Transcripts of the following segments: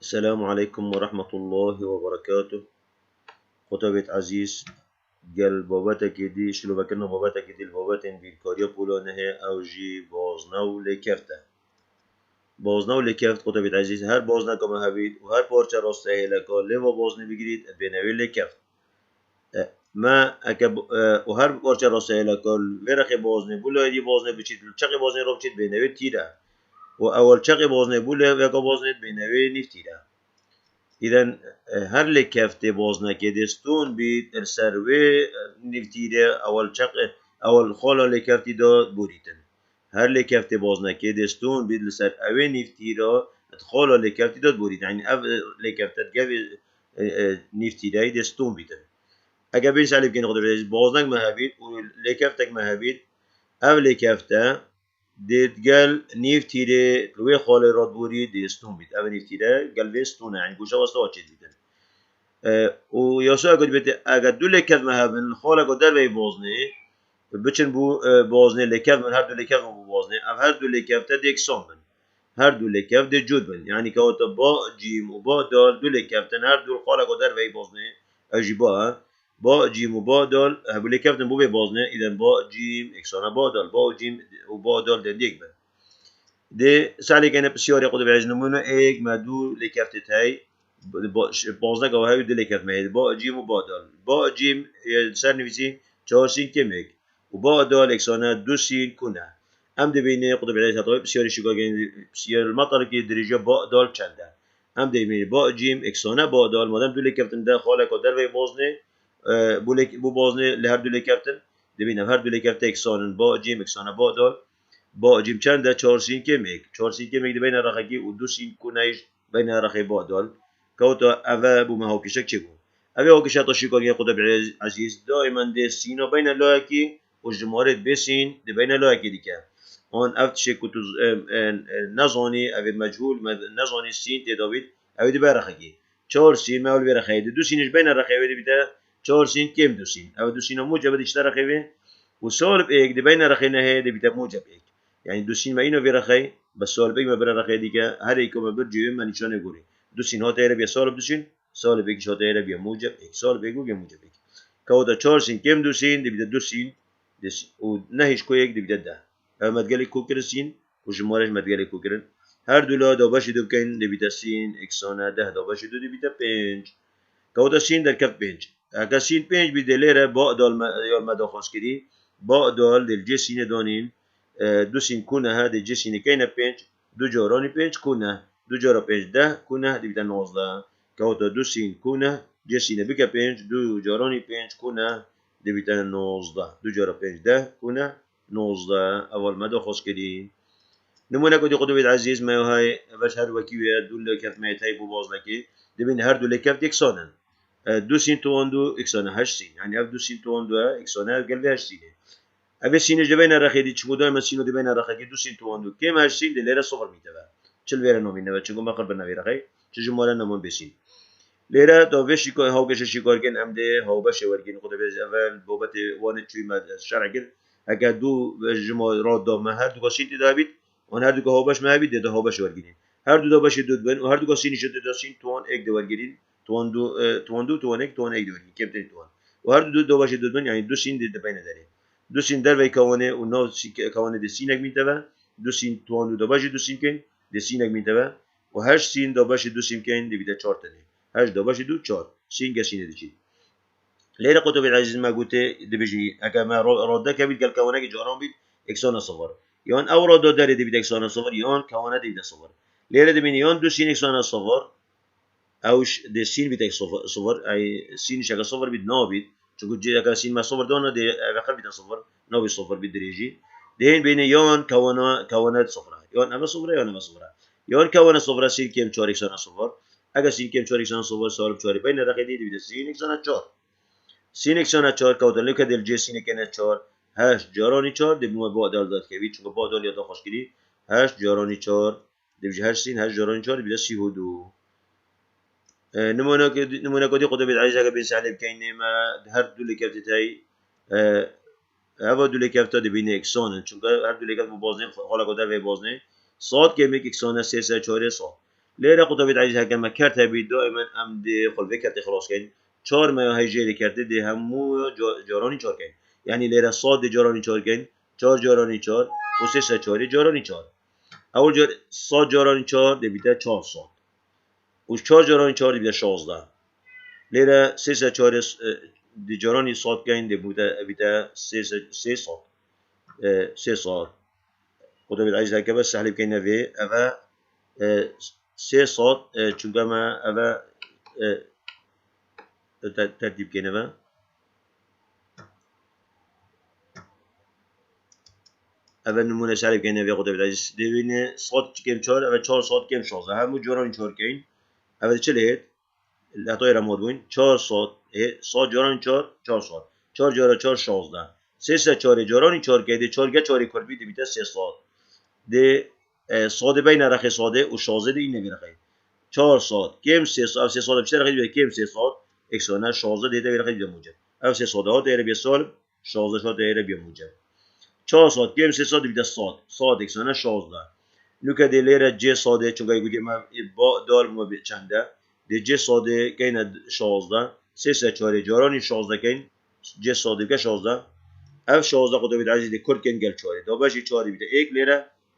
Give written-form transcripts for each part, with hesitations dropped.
السلام عليكم ورحمة الله وبركاته. خطبة عزيز قال بابتك دي شلو بكنا بابتك دي البابتين بالكاريا بولا نهي أو جي بازناو لكفته بازناو لكفت خطبة عزيز هر بازنا كما هبيد وهر بارچه راسته لكا لوا بازني بگیرید بنوی لکفت ما اكب وهر بارچه راسته لكا ورخ بازني بولا دي بازني بچید چقی بازني رو بچید بنوی تیره و اول چقی بازني بولا وکا بازني بنوی نفتیره إذا هر لكفت بازنا كدستون بيت السروي نفتيرة أول شق أول خاله لكفت دا بوريتن هر لكفت بازنا كدستون بيت السر أوي نفتيرة خاله لكفت دا بوريتن يعني أف لكفت جاب نفتيرة دستون بيتن أجا بيش عليه بكين خد بازنك مهبيت ولكفتك مهبيت أف لكفته ديت قال نيف تيري لوي خالي راد بوري ديستون بيت أف نيف تيري قال فيستون يعني كوشا واسطة واتشيت بيتن وياسا قد بيت اگر دو لکف مهبن خاله قدر بي بازنه بچن بو بازنه لکف من هر دو لکف بو بازنه اف هر دو لکف تا ديكسون بن هر دو لکف ده جود بن يعني كوتا با جيم و با دال دو لکف تن هر دو خاله قدر بي بازنه اجي با جيم و با دال هبو لکف تن بو بي بازنه اذا با جيم اكسانا با دال با جيم و با دال ده ديك بن ده سالي كان بسياري قد بعج نمونه ايك ما دو لکف تاي بازده که هاي دل کرد مهد با جیم و با دال با جیم سر نویسی 4 سین کمک و با دال اکسانه 2 سین کنه ام دبینه قطب علیه تطابق بسیاری شکاگین بسیار المطر که درجه با دال چنده ام دبینه با جیم اکسانه با دال مادم دل کفتن ده خاله که در وی بازنه بو بازنه لهر دل کفتن دبینه هر دل کفته اکسانن با جیم اکسانه با دال با جیم چنده 4 سین کمک 4 سین کمک دبینه رخی و 2 سین کنهش بین رخی با دال كوتا أفا بو ما هوكشك شبو أفا هوكشة تشيكوغي قطب عزيز دائما دي سينا بين لاكي وجمارت بسين دي بين لاكي ديكا هون أفت شيكو نظاني أفا مجهول نظاني السين تدابيد أفا دي برخكي 4 سين ما أول برخي دي 2 سينش بين الرخي دي بتا 4 سين كم 2 سين أفا 2 سين موجب دي اشترى رخي وسالب إيك دي بين الرخي نهي دي بتا موجب إيك يعني 2 سين ما إنو برخي بس سالب إيك ما بين الرخي ديكا هر إيكو ما برجي ما نشانه يقولي 2 سين هات ایره بیا سالب 2 سين سالب یک هات ایره بیا موجب یک سالب یک بیا موجب یک كودا 4 سين كم 2 سين دي بده 2 سين و نهيش كو یک دي بده ده اما تقالي كوكر سين وجمارش ما تقالي كوكرن هر دولا دا باش دو كاين دي بده سين اكسانا ده دا باش دو دي بده 5 كودا سين در كف 5 اگه سين 5 بده ليره با دال يال مداخل كدي با دال دل جي سين دانين 2 سين كونه هذا جي سين كاينه 5 دو جاراني 5 كونه دو جارا 5 10 كونه دي بتا 19 كوتا 2 سين كونه جي سين بك 5 دو جاراني 5 كونه دي بتا 19 دو جارا 5 10 كونه 19 اول مدى خاص كدي نمونه كدي قدوة عزيز ما هاي باش هر وكيوية دول كف ما يتهي بو باز لكي دي بين هر دول كف يكسانن 2 سين تواندو اكسانه 8 سين يعني اف 2 سين تواندو اكسانه قلبي 8 سين اف سينج دي بين الرخي چمو دائما سينو دي بين الرخي 2 سين تواندو كم 8 سين دي ليره صفر ميتبا چل ویره نومینه و چون ما قرب نویره خی چه جمله نمون بسین لیره تا وشی که هاوکش شکار کن ام ده هاو بشه ورگین خود بیز اول بابت وانه چوی مد شرع کن اگر دو جمله را دام هر دو کسین دابید آن هر دو که هاو بش مهبید ده هاو بشه ورگینین هر دو دا بشه دود بن و هر دو کسینی شده دا سین توان یک دو ورگیرین توان یک توان یک دو ورگین کم تری توان و هر دو دا بشه دود بن یعنی 2 سین ده بین داره 2 سین در وی کوانه و نو کوانه ده سینک میتونه 2 سین توان دو بشه 2 سین کن ده سینک میتونه و 8 سین دا باشه 2 سین کن ده بیده 4 تنه 8 دا باشه 2 4 سین گسینه دیچی لیره قطب العزیز ما گوته ده بجی اگه ما راده که بید گل کوانه که جاران بید اکسان صفر یان او راده داره ده بید اکسان صفر یان کوانه ده بیده صفر لیره ده بینی یان 2 سین اکسان صفر اوش ده سین بید صفر ای سین شکل صفر بید نا بید چون جی اگه سین ما صفر دانه ده اگه بید صفر نا بید صفر بید دریجی دهین بینی یان کوانه صفر یان اما صفر یان اما صفر یان کوانه صفر سین کم 4 اکسان صفر اگه سین کم 4 اکسان صفر سالب 4 بین رقم دی بید سین اکسان 4 سین اکسان 4 کوتن لکه دل جی سین کنه 4 8 جارانی 4 دی بو با دال داد که بید چون با دال یا تا خوش کردی 8 جارانی 4 دی بجه 8 سین 8 جارانی 4 بید 32 نمونه کدی قطب العزیز اگه بین سالب کینه ما هر دو لکفت تای هوا دو لکفت دی بین اکسانه چون هر دو لکفت بازنه حالا کدر و بازنه صاد که میک اکسانه 3 4 صاد ليرة قطبية عزيز هكما كارتها بي دائما ام دي خلفي كارتي خلاص كين 4 ما هي جيري كارتي دي همو جاراني 4 كين يعني ليرة صاد دي جاراني 4 كين 4 جاراني 4 و 3 4 جاراني 4 اول جار صاد جاراني 4 دي بيتا 4 صاد و 4 جاراني 4 دي بيتا 16 ليرة 3 4 دي جاراني صاد كين دي بيتا 3 صاد 3 صاد قطبية عزيز هكا بس سهل بكينا في افا 3 صاد چونکه ما افا ترتیب کنه و اول نمونه سعی کنه و قطعه بدهی دوینه صاد کم 4 اول 4 صاد کم 16 همو جوران 4 کن اول چه لید لحظه را مودوین 4 صاد صاد جوران 4 4 صاد 4 جورا 4 16 3 4 جوران 4 کده 4 گه 4 کلبی دی بیت 3 صاد ده صاد بین رخ صاده و 16 دی این نمیرخه 4 صاد کم 3 صاد 3 صاد بیشتر رخ کم 3 صاد اکسانه 16 دیده بیرخه دی موجب اول 3 صاد ها دیره بی سال 16 شاد دیره بی موجب 4 صاد کم 3 صاد بیده صاد اکسانه 16 نوکه دی لیره ج صاده چون گویی ما با دال ما چنده دی ج صاده کینه 16 3 4 جارانی 16 کین ج صاده که 16 اف 16 خود بیده عزیز دی کرد کن گل 4 دابشی 4 بیده 1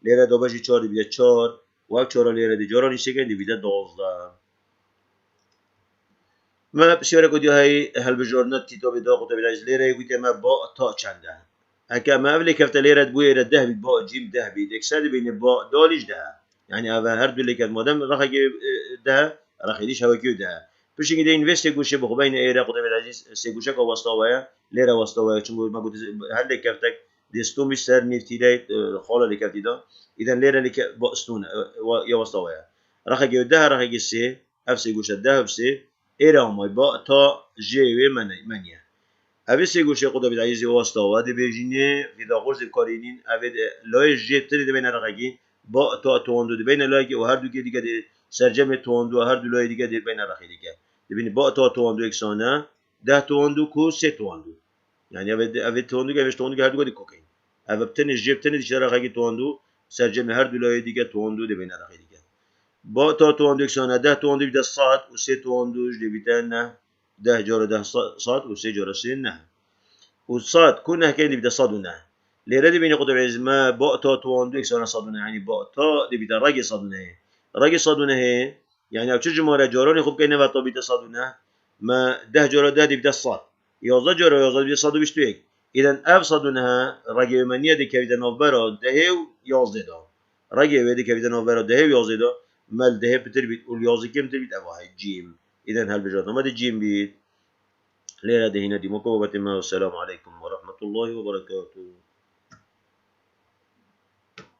لیره دابشی 4 بیده 4 و اف 4 لیره دی جارانی سکن دی بیده 12 ما بسیار کدی های هل بجورنات کتابی دا قطعه بیده لیره گویی ما با تا چنده هكا ما قبل كفت ليرة بويرة ده بيت باء جيم ده بيت اكساد بين باء داليش ده يعني أبا هردو اللي كان مادام راح يجي ده راح يديش هوا كيو ده بس كده إنفست يقولش بخبين إيرة قدام العزيز سيقولشك واسطاوية ليرة واسطاوية شو ما قلت هل كفتك دستو مش سر نفتيلات خالة اللي كفت ده إذا ليرة اللي باستون يا واسطاوية راح يجي ده راح يجي سي أفسي يقولش ده بسي إيرة ما باء تا جي منيا اوی سه گوشه خدا بید عیزی واسطه و ده بیجینه فیدا خورز کارینین اوی لای جیب تری ده بین رقاقی با تا تواندو ده بین لای که و هر دو که دیگه ده سرجم تواندو و هر دو لای دیگه ده بین رقاقی دیگه ده بین با تا تواندو اکسانه 10 تواندو کو 3 تواندو یعنی اوی تواندو که اویش تواندو که هر دو که کوکین اوی بتنش جیب تنی دیشه رقاقی تواندو سرجم هر دو لای دیگه تواندو ده بین رقاقی دیگه با تا تواندو اکسانه 10 تواندو بیده صاد و 3 تواندوش ده بیده نه 10 جاره 10 صاد و 3 جاره 3 نه وصاد كنا كان بدي صاد ونه ليرة دي بيني قطع عز ما بقطة تواندو إكسانا صاد ونه يعني بقطة دي بدي راجي صاد ونه راجي صاد ونه يعني أو تشجع مرة جاراني خب كنا وقت بدي صاد ونه ما 10 جارة ده دي بدي صاد يازده جارة يازده بدي صاد وبيشتويك إذا أف صاد ونه راجي منية دي كبيدة نوبرة ده يازده ده راجي ودي كبيدة نوبرة ده يازده ده مال ده بتر بيت واليازي كم تر بيت أواهي جيم إذا هالبجرد ما دي جيم بيت ليلة هنا دي مكوبة ما والسلام عليكم ورحمة الله وبركاته.